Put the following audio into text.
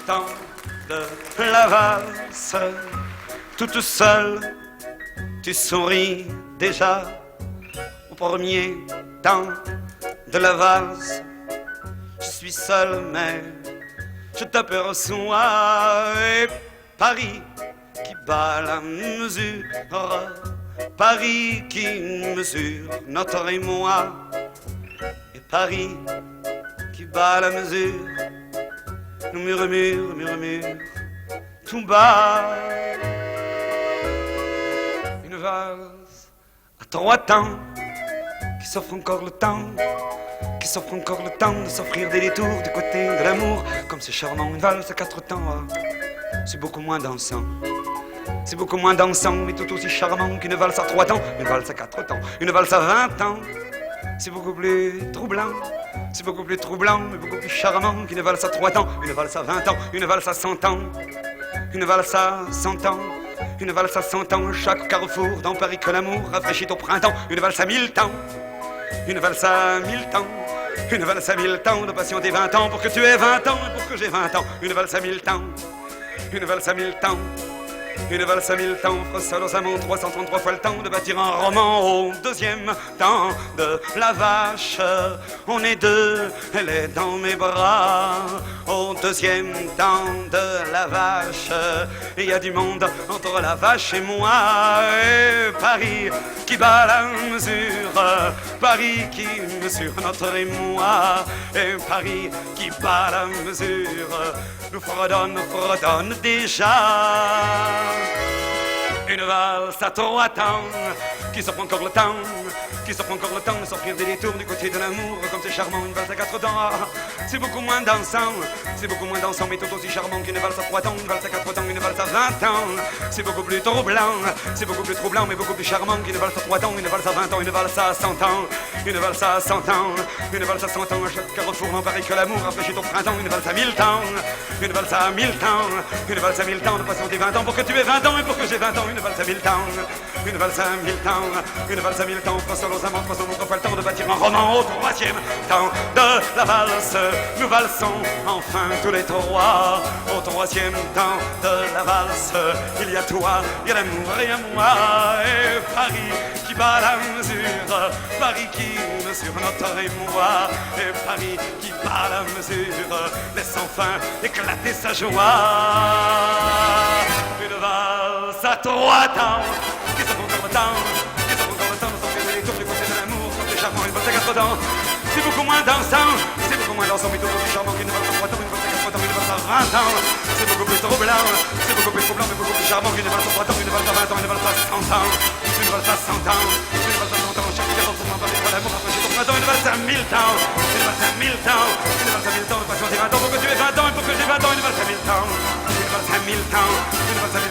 temps de la valse, toute seule, tu souris déjà au premier temps de la valse. Je suis seul, mais je t'aperçois. Et Paris qui bat la mesure, Paris qui mesure notre émoi. Et Paris qui bat la mesure nous murmure, murmure tout bas. Une valse à trois temps qui s'offre encore le temps, qui s'offre encore le temps de s'offrir des détours du côté de l'amour. Comme c'est charmant, une valse à quatre temps, ah, c'est beaucoup moins dansant. C'est beaucoup moins dansant, mais tout aussi charmant qu'une valse à trois temps. Une valse à quatre temps, une valse à 20 ans, c'est beaucoup plus troublant. C'est beaucoup plus troublant, mais beaucoup plus charmant qu'une valse à 3 temps, une valse à 20 ans, une valse à 100 ans, une valse à 100 ans, une valse à 100 ans. Chaque carrefour dans Paris que l'amour rafraîchit au printemps, une valse à 1000 temps, une valse à 1000 temps, une valse à 1000 temps de passion des 20 ans pour que tu aies 20 ans et pour que j'ai 20 ans, une valse à 1000 temps, une valse à 1000 temps. Une valse à 1000 temps, seul aux amants, 333 fois le temps de bâtir un roman. Au deuxième temps de la vache, on est deux, elle est dans mes bras. Au deuxième temps de la vache, il y a du monde entre la vache et moi. Et Paris qui bat la mesure, Paris qui mesure notre émoi. Et Paris qui bat la mesure nous fredonne déjà. Une valse à trois temps qui s'offre encore le temps, qui s'offre encore le temps de s'offrir des détours du côté de l'amour. Comme c'est charmant, une valse à quatre temps, c'est beaucoup moins dansant, c'est beaucoup moins dansant, mais tout aussi charmant qu'une valse à trois temps, une valse à quatre temps, une valse à 20 ans. C'est beaucoup plus troublant, c'est beaucoup plus troublant, mais beaucoup plus charmant qu'une valse à trois temps, une valse à 20 ans, une valse à 100 ans, une valse à 100 ans, une valse à 100 ans. À chaque carrefour dans Paris que l'amour rafraîchit au printemps, une valse à 1000 temps, une valse à 1000 temps, une valse à 1000 temps de passion des 20 ans pour que tu aies 20 ans et pour que j'ai 20 ans, une valse à 1000 temps, une valse à 1000 temps, une valse à 1000 temps. Trois seul aux amants, 300 fois le temps de bâtir un roman. Au troisième temps de la valse, nous valsons enfin tous les trois. Au troisième temps de la valse, il y a toi, il y a l'amour et il y a moi. Et Paris qui bat la mesure, Paris qui mesure notre émoi. Et Paris qui bat la mesure, laisse enfin éclater sa joie. Une valse à trois temps qui s'offre encore le temps, qui s'offre encore le temps de s'offrir les tours du côté de l'amour. Comme c'est charmant, une valse à quatre temps, c'est beaucoup moins dansant, c'est beaucoup moins dansant, mais tout aussi charmant qu'une valse à trois temps, une valse à quatre temps, une valse à 20 ans. C'est beaucoup plus troublant, c'est beaucoup plus troublant, mais beaucoup plus charmant qu'une valse à trois temps, une valse à 20 ans, une valse à 100 ans, une valse à 100 ans, une valse à 100 ans. Chaque carrefour dans Paris que l'amour rafraîchit au printemps, une valse à 1000 temps, une valse à 1000 temps, une valse à 1000 temps de passion des 20 ans pour que tu aies 20 ans et pour que j'ai 20 ans, une valse à 1000 temps, une valse à 1000 temps, une valse à